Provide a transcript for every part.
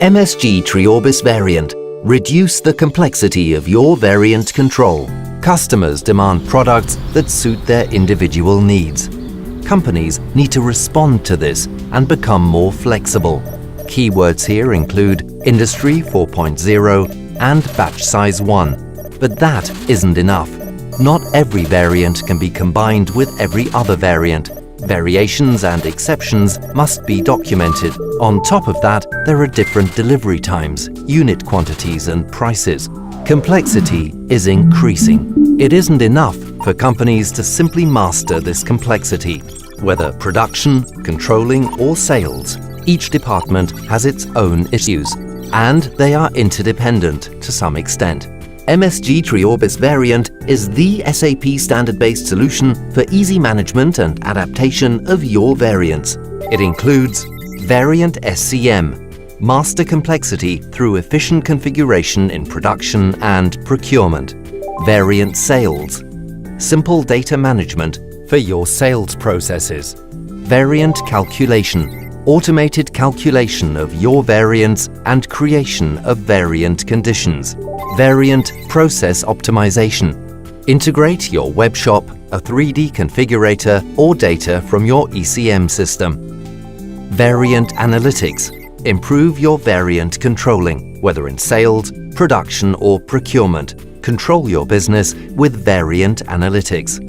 MSG treorbis variant. Reduce the complexity of your variant control. Customers demand products that suit their individual needs. Companies need to respond to this and become more flexible. Keywords here include Industry 4.0 and Batch Size 1. But that isn't enough. Not every variant can be combined with every other variant. Variations and exceptions must be documented. On top of that, there are different delivery times, unit quantities and prices. Complexity is increasing. It isn't enough for companies to simply master this complexity. Whether production, controlling or sales, each department has its own issues, and they are interdependent to some extent. MSG treorbis variant is the SAP standard-based solution for easy management and adaptation of your variants. It includes Variant SCM, master complexity through efficient configuration in production and procurement. Variant sales, simple data management for your sales processes. Variant calculation, automated calculation of your variants and creation of variant conditions. Variant process optimization. Integrate your web shop, a 3D configurator or data from your ECM system. Variant analytics. Improve your variant controlling, whether in sales, production or procurement. Control your business with variant analytics.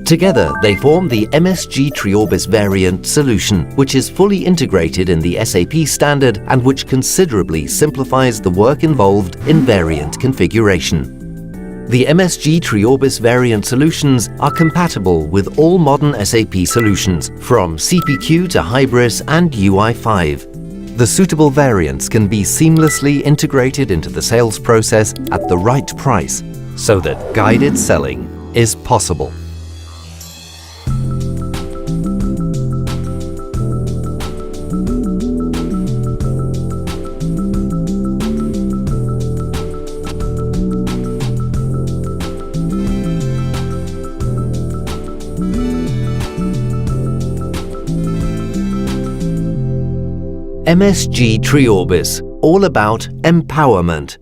Together, they form the MSG treorbis variant solution, which is fully integrated in the SAP standard and which considerably simplifies the work involved in variant configuration. The MSG treorbis variant solutions are compatible with all modern SAP solutions, from CPQ to Hybris and UI5. The suitable variants can be seamlessly integrated into the sales process at the right price, so that guided selling is possible. MSG treorbis, all about empowerment.